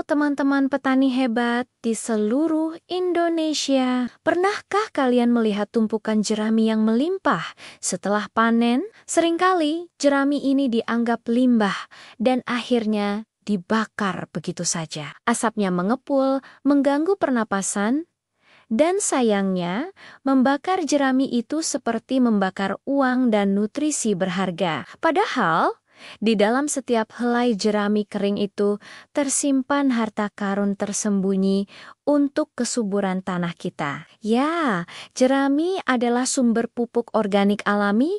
teman-teman petani hebat di seluruh Indonesia. Pernahkah kalian melihat tumpukan jerami yang melimpah setelah panen? Seringkali jerami ini dianggap limbah dan akhirnya dibakar begitu saja. Asapnya mengepul, mengganggu pernapasan, dan sayangnya, membakar jerami itu seperti membakar uang dan nutrisi berharga. Padahal, di dalam setiap helai jerami kering itu tersimpan harta karun tersembunyi untuk kesuburan tanah kita. Ya, jerami adalah sumber pupuk organik alami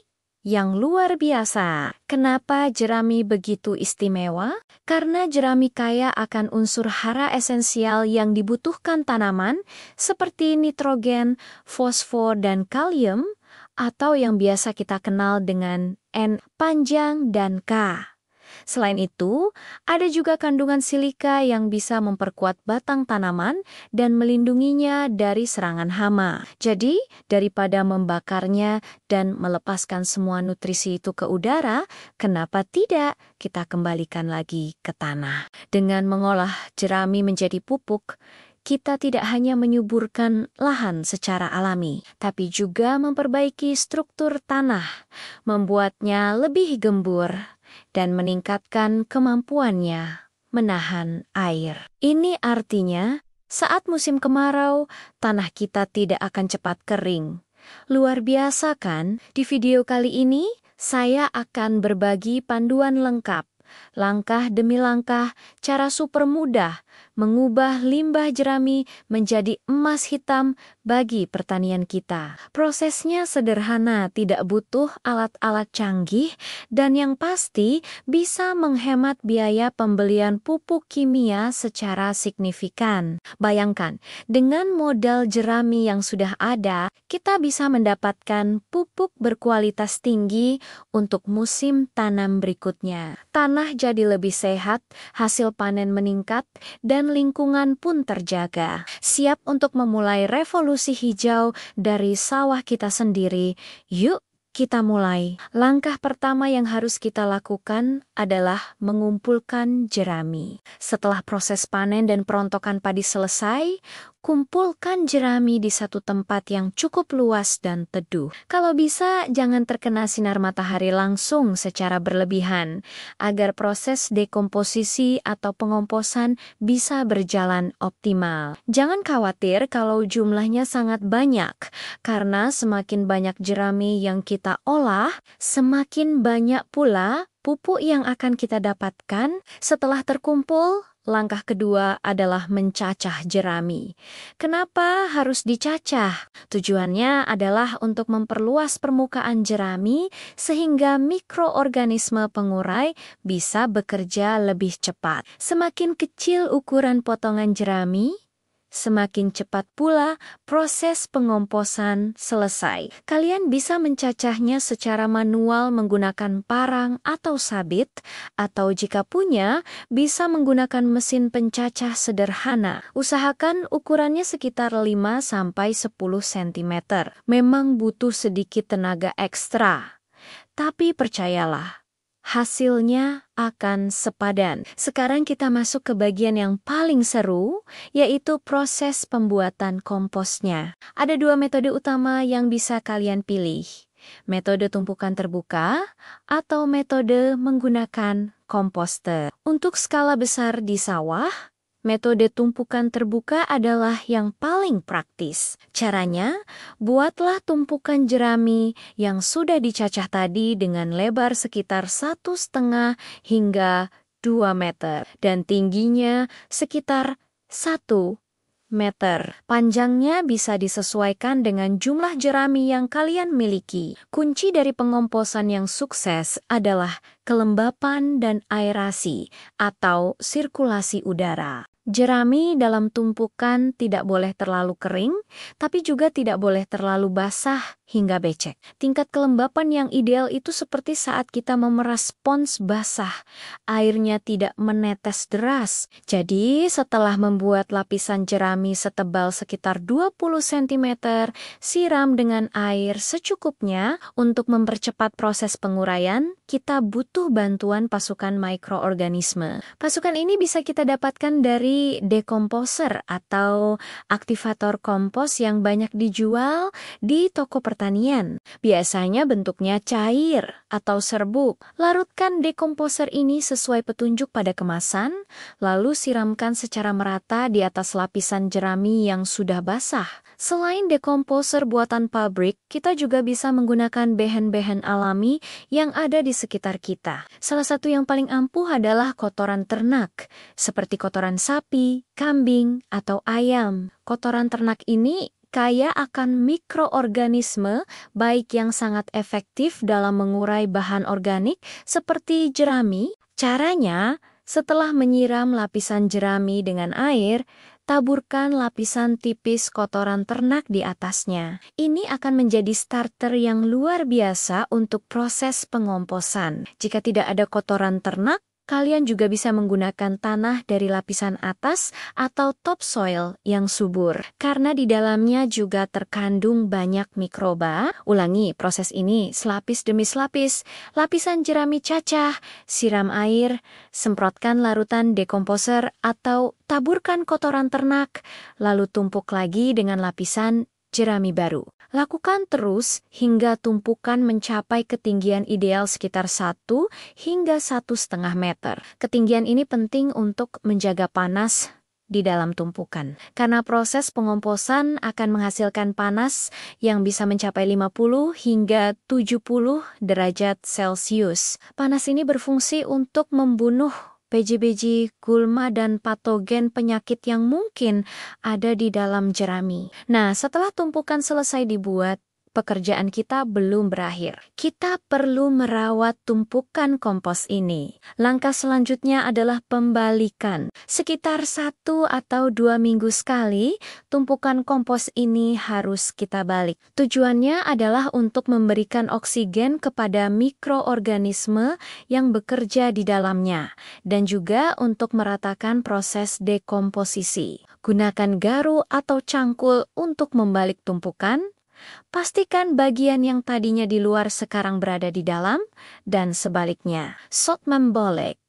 yang luar biasa. Kenapa jerami begitu istimewa? Karena jerami kaya akan unsur hara esensial yang dibutuhkan tanaman seperti nitrogen, fosfor, dan kalium, atau yang biasa kita kenal dengan N panjang dan K. Selain itu, ada juga kandungan silika yang bisa memperkuat batang tanaman dan melindunginya dari serangan hama. Jadi, daripada membakarnya dan melepaskan semua nutrisi itu ke udara, kenapa tidak kita kembalikan lagi ke tanah? Dengan mengolah jerami menjadi pupuk, kita tidak hanya menyuburkan lahan secara alami, tapi juga memperbaiki struktur tanah, membuatnya lebih gembur, dan meningkatkan kemampuannya menahan air. Ini artinya, saat musim kemarau, tanah kita tidak akan cepat kering. Luar biasa kan? Di video kali ini, saya akan berbagi panduan lengkap, langkah demi langkah, cara super mudah mengubah limbah jerami menjadi emas hitam bagi pertanian kita. Prosesnya sederhana, tidak butuh alat-alat canggih, dan yang pasti bisa menghemat biaya pembelian pupuk kimia secara signifikan. Bayangkan, dengan modal jerami yang sudah ada, kita bisa mendapatkan pupuk berkualitas tinggi untuk musim tanam berikutnya. Tanah jadi lebih sehat, hasil panen meningkat, dan lingkungan pun terjaga. Siap untuk memulai revolusi hijau dari sawah kita sendiri? Yuk, kita mulai. Langkah pertama yang harus kita lakukan adalah mengumpulkan jerami. Setelah proses panen dan perontokan padi selesai, kumpulkan jerami di satu tempat yang cukup luas dan teduh. Kalau bisa, jangan terkena sinar matahari langsung secara berlebihan, agar proses dekomposisi atau pengomposan bisa berjalan optimal. Jangan khawatir kalau jumlahnya sangat banyak, karena semakin banyak jerami yang kita olah, semakin banyak pula pupuk yang akan kita dapatkan. Setelah terkumpul, langkah kedua adalah mencacah jerami. Kenapa harus dicacah? Tujuannya adalah untuk memperluas permukaan jerami sehingga mikroorganisme pengurai bisa bekerja lebih cepat. Semakin kecil ukuran potongan jerami, semakin cepat pula proses pengomposan selesai. Kalian bisa mencacahnya secara manual menggunakan parang atau sabit, atau jika punya, bisa menggunakan mesin pencacah sederhana. Usahakan ukurannya sekitar 5-10 cm. Memang butuh sedikit tenaga ekstra, tapi percayalah, hasilnya akan sepadan. Sekarang kita masuk ke bagian yang paling seru, yaitu proses pembuatan komposnya. Ada dua metode utama yang bisa kalian pilih. Metode tumpukan terbuka atau metode menggunakan komposter. Untuk skala besar di sawah, metode tumpukan terbuka adalah yang paling praktis. Caranya, buatlah tumpukan jerami yang sudah dicacah tadi dengan lebar sekitar 1,5 hingga 2 meter dan tingginya sekitar 1 meter. Panjangnya bisa disesuaikan dengan jumlah jerami yang kalian miliki. Kunci dari pengomposan yang sukses adalah kelembapan dan aerasi atau sirkulasi udara. Jerami dalam tumpukan tidak boleh terlalu kering, tapi juga tidak boleh terlalu basah hingga becek. Tingkat kelembapan yang ideal itu seperti saat kita memeras spons basah, airnya tidak menetes deras. Jadi setelah membuat lapisan jerami setebal sekitar 20 cm, siram dengan air secukupnya untuk mempercepat proses penguraian kita butuh bantuan pasukan mikroorganisme. Pasukan ini bisa kita dapatkan dari dekomposer atau aktivator kompos yang banyak dijual di toko pertanian. Biasanya bentuknya cair atau serbuk. Larutkan dekomposer ini sesuai petunjuk pada kemasan, lalu siramkan secara merata di atas lapisan jerami yang sudah basah. Selain dekomposer buatan pabrik, kita juga bisa menggunakan bahan-bahan alami yang ada di sekitar kita. Salah satu yang paling ampuh adalah kotoran ternak, seperti kotoran sapi, kambing, atau ayam. Kotoran ternak ini kaya akan mikroorganisme baik yang sangat efektif dalam mengurai bahan organik seperti jerami. Caranya, setelah menyiram lapisan jerami dengan air, taburkan lapisan tipis kotoran ternak di atasnya. Ini akan menjadi starter yang luar biasa untuk proses pengomposan. Jika tidak ada kotoran ternak, kalian juga bisa menggunakan tanah dari lapisan atas atau topsoil yang subur. Karena di dalamnya juga terkandung banyak mikroba. Ulangi proses ini selapis demi selapis. Lapisan jerami cacah, siram air, semprotkan larutan dekomposer atau taburkan kotoran ternak, lalu tumpuk lagi dengan lapisan jerami baru. Lakukan terus hingga tumpukan mencapai ketinggian ideal sekitar 1 hingga 1,5 meter. Ketinggian ini penting untuk menjaga panas di dalam tumpukan. Karena proses pengomposan akan menghasilkan panas yang bisa mencapai 50 hingga 70 derajat Celcius. Panas ini berfungsi untuk membunuh biji-biji, gulma, dan patogen penyakit yang mungkin ada di dalam jerami. Nah, setelah tumpukan selesai dibuat, pekerjaan kita belum berakhir. Kita perlu merawat tumpukan kompos ini. Langkah selanjutnya adalah pembalikan. Sekitar 1 atau 2 minggu sekali, tumpukan kompos ini harus kita balik. Tujuannya adalah untuk memberikan oksigen kepada mikroorganisme yang bekerja di dalamnya, dan juga untuk meratakan proses dekomposisi. Gunakan garu atau cangkul untuk membalik tumpukan. Pastikan bagian yang tadinya di luar sekarang berada di dalam, dan sebaliknya. Saat membolek,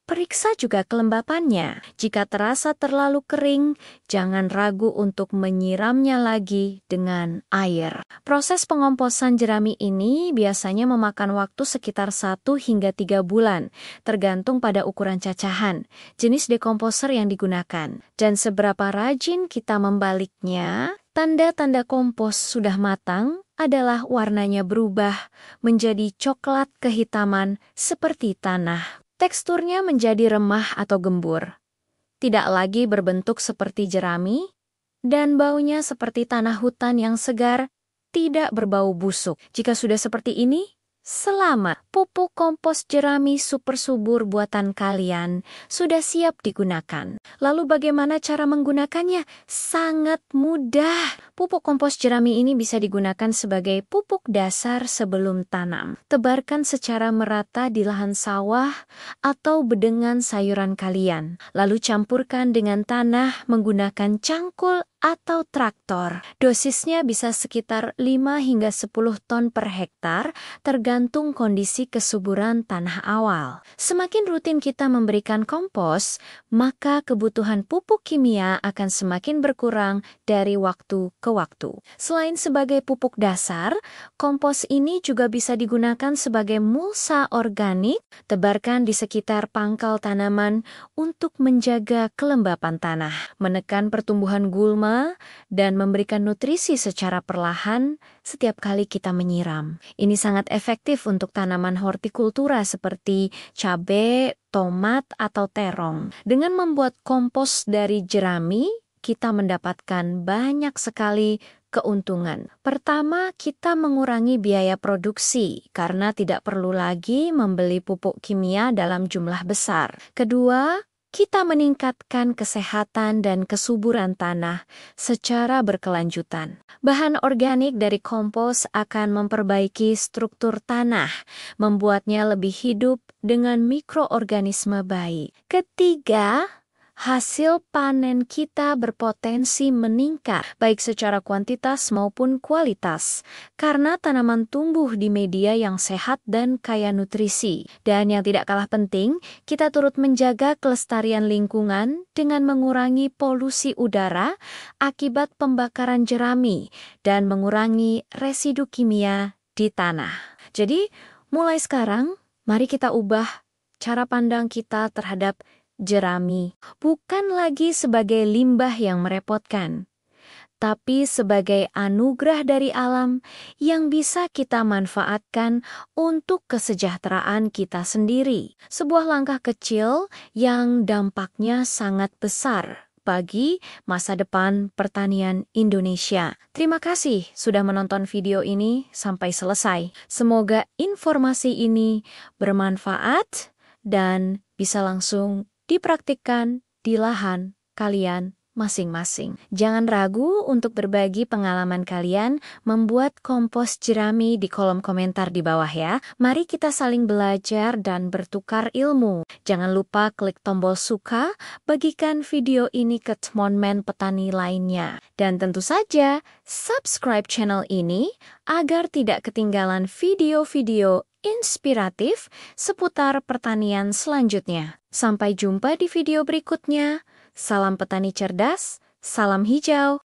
periksa juga kelembapannya. Jika terasa terlalu kering, jangan ragu untuk menyiramnya lagi dengan air. Proses pengomposan jerami ini biasanya memakan waktu sekitar 1 hingga 3 bulan, tergantung pada ukuran cacahan, jenis dekomposer yang digunakan, dan seberapa rajin kita membaliknya. Tanda-tanda kompos sudah matang adalah warnanya berubah menjadi coklat kehitaman seperti tanah. Teksturnya menjadi remah atau gembur. Tidak lagi berbentuk seperti jerami, dan baunya seperti tanah hutan yang segar, tidak berbau busuk. Jika sudah seperti ini, selamat. Pupuk kompos jerami super subur buatan kalian sudah siap digunakan. Lalu bagaimana cara menggunakannya? Sangat mudah. Pupuk kompos jerami ini bisa digunakan sebagai pupuk dasar sebelum tanam. Tebarkan secara merata di lahan sawah atau bedengan sayuran kalian. Lalu campurkan dengan tanah menggunakan cangkul atau traktor. Dosisnya bisa sekitar 5 hingga 10 ton per hektar, tergantung kondisi kesuburan tanah awal. Semakin rutin kita memberikan kompos, maka kebutuhan pupuk kimia akan semakin berkurang dari waktu ke waktu. Selain sebagai pupuk dasar, kompos ini juga bisa digunakan sebagai mulsa organik, tebarkan di sekitar pangkal tanaman untuk menjaga kelembapan tanah, menekan pertumbuhan gulma, dan memberikan nutrisi secara perlahan setiap kali kita menyiram. Ini sangat efektif untuk tanaman hortikultura seperti cabai, tomat, atau terong. Dengan membuat kompos dari jerami, kita mendapatkan banyak sekali keuntungan. Pertama, kita mengurangi biaya produksi karena tidak perlu lagi membeli pupuk kimia dalam jumlah besar. Kedua, kita meningkatkan kesehatan dan kesuburan tanah secara berkelanjutan. Bahan organik dari kompos akan memperbaiki struktur tanah, membuatnya lebih hidup dengan mikroorganisme baik. Ketiga, hasil panen kita berpotensi meningkat, baik secara kuantitas maupun kualitas, karena tanaman tumbuh di media yang sehat dan kaya nutrisi. Dan yang tidak kalah penting, kita turut menjaga kelestarian lingkungan dengan mengurangi polusi udara akibat pembakaran jerami dan mengurangi residu kimia di tanah. Jadi, mulai sekarang, mari kita ubah cara pandang kita terhadap jerami, bukan lagi sebagai limbah yang merepotkan, tapi sebagai anugerah dari alam yang bisa kita manfaatkan untuk kesejahteraan kita sendiri. Sebuah langkah kecil yang dampaknya sangat besar bagi masa depan pertanian Indonesia. Terima kasih sudah menonton video ini sampai selesai. Semoga informasi ini bermanfaat dan bisa langsung dipraktikkan di lahan kalian masing-masing. Jangan ragu untuk berbagi pengalaman kalian membuat kompos jerami di kolom komentar di bawah ya. Mari kita saling belajar dan bertukar ilmu. Jangan lupa klik tombol suka, bagikan video ini ke teman-teman petani lainnya. Dan tentu saja, subscribe channel ini agar tidak ketinggalan video-video inspiratif seputar pertanian selanjutnya. Sampai jumpa di video berikutnya. Salam petani cerdas, salam hijau.